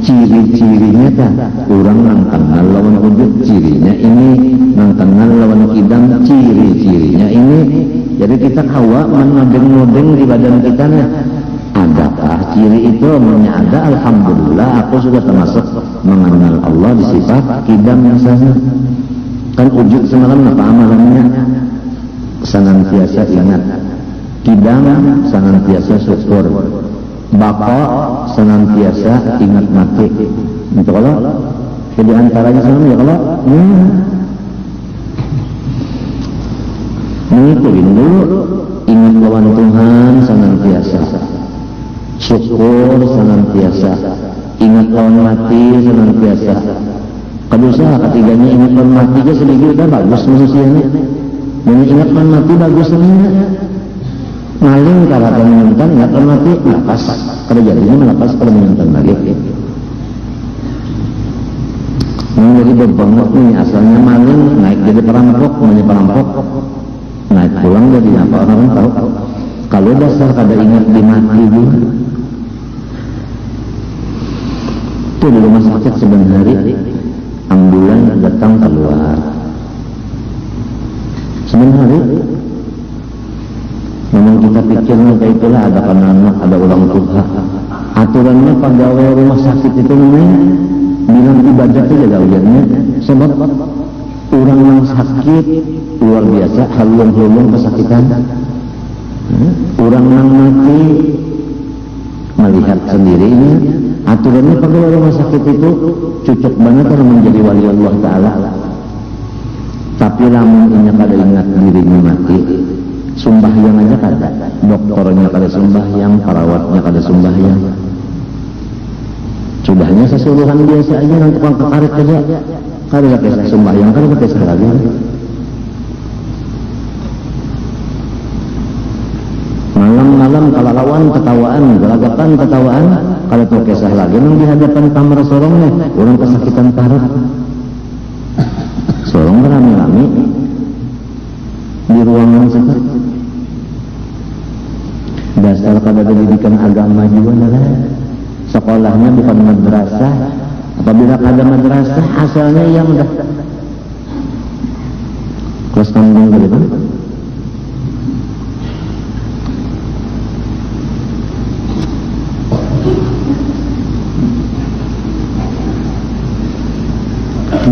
ciri-cirinya kan orang nang kenal lawan wujud cirinya ini nang kenal lawan idam ciri-cirinya ini. Jadi kita hawa menodeng-nodeng di badan kita nih. Adakah ciri itu? Namanya ada, alhamdulillah aku sudah termasuk mengenal Allah di sifat idam misalnya. Kan wujud semalam apa amalannya? Senantiasa ingat, kidam senantiasa syukur, baka senantiasa ingat mati. Itu kalau jadi antaranya sama ya kalau mengikutin dulu, ingat lawan Tuhan senantiasa, syukur senantiasa, ingat lawan mati senantiasa. Kedua ketiganya ingat lawan mati aja sedikit udah bagus manusianya. Dan ingat mati bagus sebenarnya. Maling kalau akan menyentuh ingat mati lepas. Kalau jadinya melepas kalau menyentuh lagi. Ini jadi berbangkok nih asalnya maling naik jadi perampok, namanya perampok naik pulang jadi apa orang tahu. Kalau dasar kada ingat di mati juga. Itu di rumah sakit sebenarnya ambulan datang keluar. Sebenarnya memang kita pikirnya kayak itulah ada anak, ada orang tua. Aturannya pegawai rumah sakit itu namanya bilang ibadah itu jaga ujarnya. Sebab orang yang sakit luar biasa halung-halung kesakitan. Orang yang mati melihat sendirinya. Aturannya pegawai rumah sakit itu cocok banget kalau menjadi wali Allah Ta'ala. Tapi lamun ini kada ingat dirinya mati, sembahyang aja kada, dokternya kada sembahyang, perawatnya kada sembahyang. Sudahnya sesuruhan biasa aja, nanti tukang kekarit aja, kada pakai sembahyang, kada pakai sekali. Malam-malam kalau lawan ketawaan, gelagapan ketawaan, kalau tuh kisah lagi, nang di hadapan kamar sorongnya, orang kesakitan parah. Sorong rame-rame di ruangan sekat. Dasar pada pendidikan agama juga adalah sekolahnya bukan madrasah. Apabila ada madrasah asalnya yang udah kelas kambing gitu.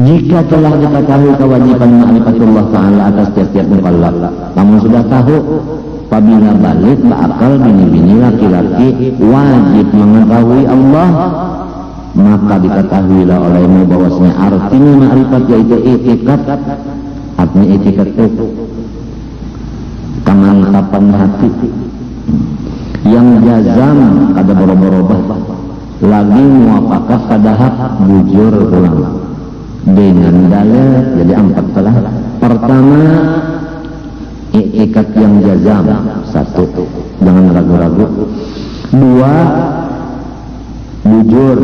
Jika telah diketahui kewajiban ma'rifatullah Ta'ala atas tiap-tiap mukallaf, namun sudah tahu apabila balik berakal bini-bini laki-laki wajib mengetahui Allah, maka diketahuilah olehmu bahwasanya artinya ma'rifat yaitu itiqad. Artinya itiqad itu kemantapan hati yang jazam kada boro-boro lagi muafakat kada hak bujur pulang dengan dalil. Jadi 4 telah. Pertama, i'tikad yang jazam. 1, jangan ragu-ragu. 2, bujur.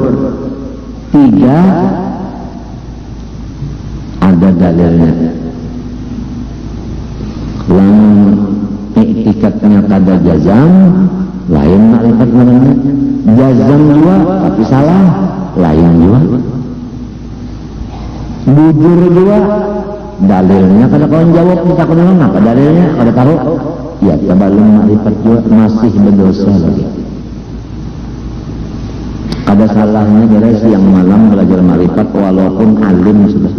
3, ada dalilnya. Yang i'tikadnya kada jazam, lain ma'rifat namanya. Jazam juga tapi salah, lain juga. Bujur juga dalilnya kada kawan jawab, kita kada tahu apa dalilnya, kada tahu ya belum ma'rifat juga masih berdosa lagi. Kada salahnya beres yang malam belajar ma'rifat walaupun alim sudah.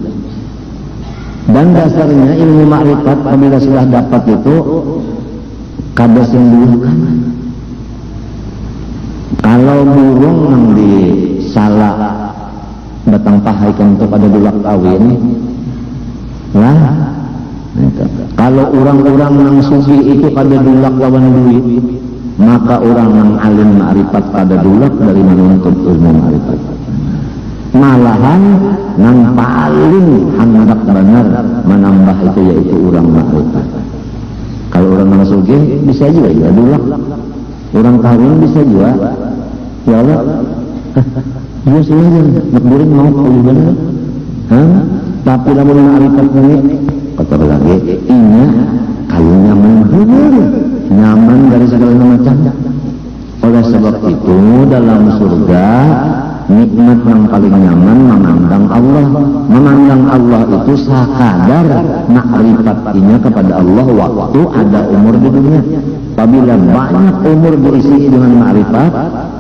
Dan dasarnya ilmu ma'rifat apabila sudah dapat itu kada sembuhkan. Kalau burung yang di salah batang pahaikan untuk pada dulak kawin lah. Kalau orang-orang yang sufi itu pada dulak lawan duit, maka orang yang alim ma'rifat pada dulak dari menuntut ilmu ma'rifat. Malahan yang paling hendak benar menambah itu yaitu orang ma'rifat. Kalau orang yang sufi bisa juga ya dulak, orang kawin bisa juga ya Allah. Dia silahkan, makburin mau kau benar. Tapi namun ma'rifat ini kotor lagi, inya Ayo nyaman dari segala macam. Oleh sebab itu dalam surga nikmat yang paling nyaman memandang Allah. Memandang Allah itu sakadar makrifatinya kepada Allah waktu ada umur di dunia. Apabila banyak umur diisi dengan makrifat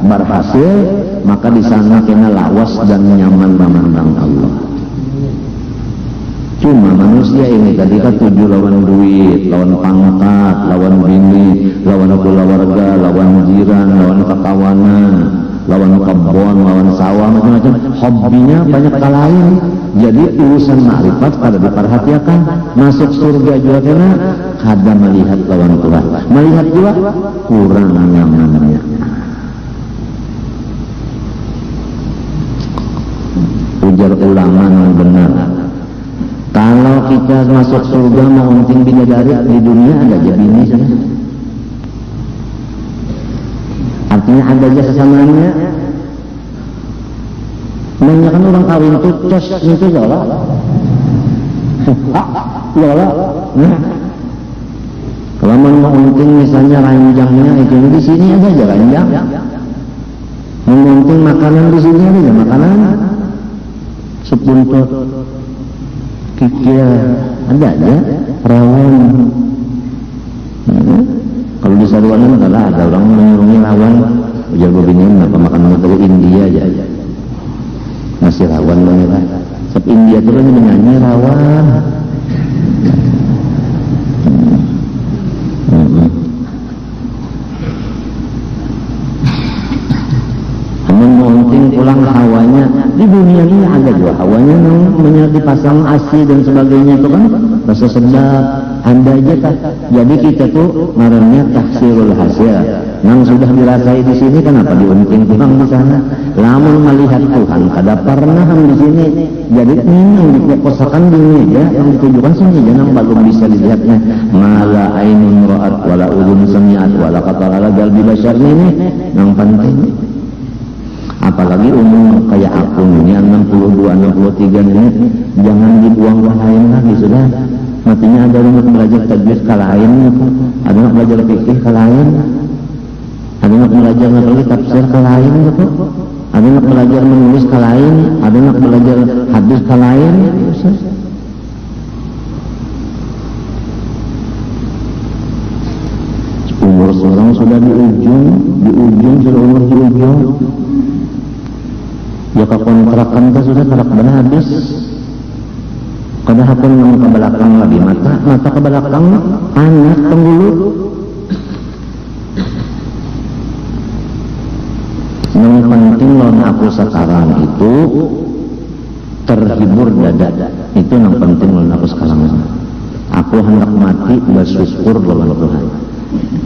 berhasil, maka di sana kena lawas dan nyaman memandang Allah. Cuma manusia ini tadi kan tuju lawan duit, lawan pangkat, lawan bini, lawan keluarga, lawan jiran, lawan kekawanan, lawan kebun, lawan sawah, macam-macam. Hobinya banyak hal lain. Jadi urusan makrifat pada diperhatikan. Masuk surga juga kena kada melihat lawan Tuhan. Melihat juga kurang nyamannya. Ujar ulama yang benar. Kalau kita masuk surga mau unting bidadari di dunia ada aja bini sana. Artinya ada aja sesamanya. Banyakan orang kawin tuh tes itu zola. Zola. Nah. Kalau mau unting misalnya ranjangnya itu di sini aja ranjang. Mau unting makanan di sini aja makanan. Sepuntut kikil ada aja rawan. Kalau di Saruanan adalah ada orang menyurungi lawan ujar begini apa makan dari India aja masih rawan banget lah. Sebab India itu kan menyanyi rawan. Memonting pulang hawanya di dunia ini ada juga hawanya namanya dipasang asi dan sebagainya itu kan rasa sedap anda aja tak. Jadi kita tuh marahnya tahsirul hasil yang sudah dirasai di sini kenapa diunting pulang di sana. Lamun melihat Tuhan kada pernah di sini. Jadi ini yang dipokosakan di meja yang ditujukan sini jangan belum bisa dilihatnya. Mala ainun ra'at wala udhun sami'at wala qatala qalbi bashar ini yang penting. Apalagi umur kayak aku ini 62, 63 ini jangan dibuang ke lain lagi sudah. Matinya ada yang belajar tajwid ke lain, ada yang belajar fikih ke lain, ada yang belajar lagi tafsir ke lain, ada yang belajar menulis ke lain, ada yang belajar hadis ke lain. Umur seorang sudah di ujung sudah umur di ujung. Ya kontrakan kan sudah terak habis. Kada pun ke belakang lagi mata ke belakang anak penggulu. Yang penting lawan aku sekarang itu terhibur dada. Itu yang penting lawan aku sekarang. Aku hendak mati bersyukur lawan Tuhan.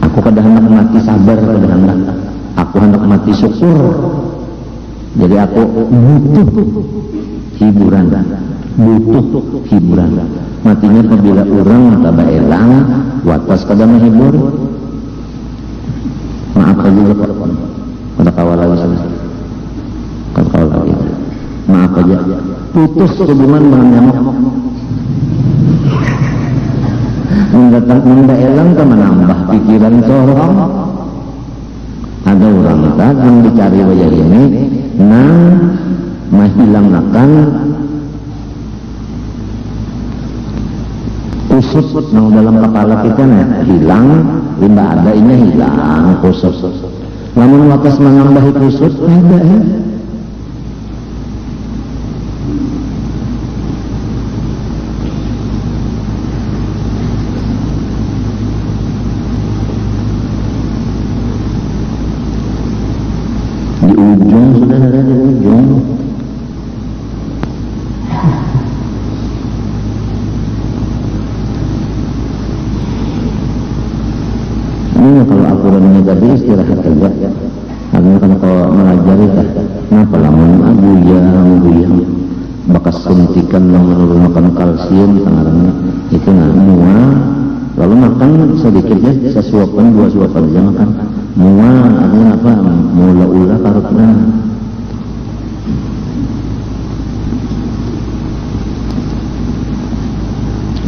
Aku kada hendak mati sabar kada hendak. Aku hendak mati syukur. Jadi aku butuh hiburan, Matinya apabila orang mata baelang, watas kada menghibur. Maaf aja Pak, kada kawal lagi kada kawal lagi. Maaf aja, putus hubungan dengan nyamuk. Mendatang baelang kan menambah pikiran seorang. Ada orang yang dicari wajah ini nang menghilangkan kusut nang dalam kepala kita hilang, limbah ada ini hilang kusut. Namun wakas menambahi kusut ada ya. Di ujung sudah ada di ujung. Ini kalau aturannya tadi istirahat saja. Karena kalau melajari kan, kenapa lamun guyang bekas suntikan yang menurunkan kalsium tangannya itu mual. Lalu makan sedikit ya, sesuapan 2 suapan aja makan. Mual artinya apa? Mula-ula karutna.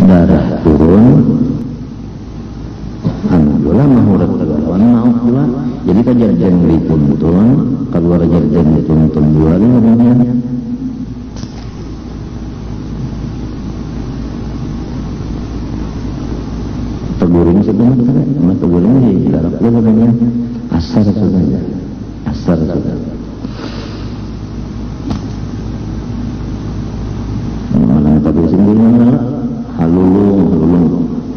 Darah turun, tuntun keluar jadi tuntun dua namanya teguring sebenarnya sama teguring di darab dia namanya asar sudah malah tadi sendiri malah halulung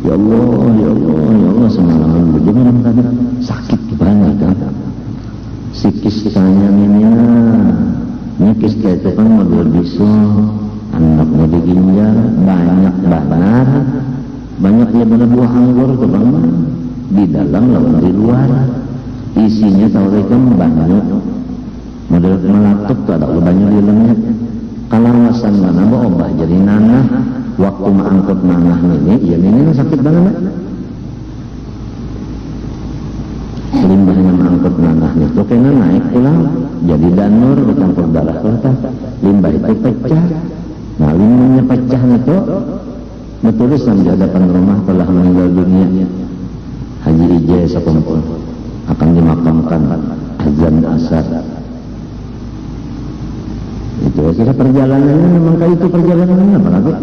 ya Allah semalaman bagaimana tadi sakit banget kan sikis tanya nyikis kayak itu kan model bisu anaknya diginjal banyak banar banyak ya benar buah anggur ke bang di dalam lawan di luar isinya tahu kan banyak model melatuk tuh ada banyak di dalamnya kalawasan mana obah jadi nanah waktu mengangkut nanah ini sakit banget limbahnya mengangkut nanah itu kena naik pulang jadi danur bercampur darah kita limbah itu pecah nah limbahnya pecah itu bertulis di hadapan rumah telah meninggal dunia Haji Ijai sekumpul akan dimakamkan azan asar itu kira perjalanannya memang kayak itu perjalanannya apalagi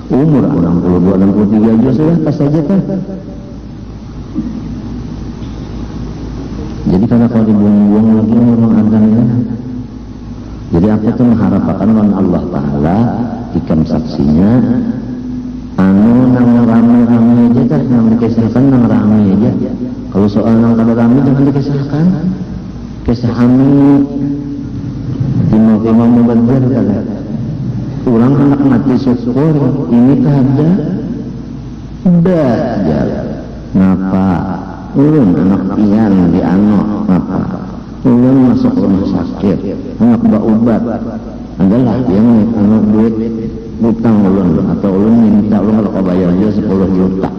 umur 62-63 aja sudah pas saja kan jadi kalau dibuang-buang lagi memang azannya jadi aku tuh mengharapkan Allah Ta'ala ikam saksinya nang rame-rame aja dah nang dikisahkan nang rame aja kalau soal nang kada rame jangan dikisahkan kisah kami imam mubadzir kada ulang anak mati syukur ini kada belajar ngapa ulun anak pian di ano ngapa ulun masuk rumah sakit anak berobat adalah yang anak duit utang ulun atau ulun minta ulun kalau bayar dia 10 juta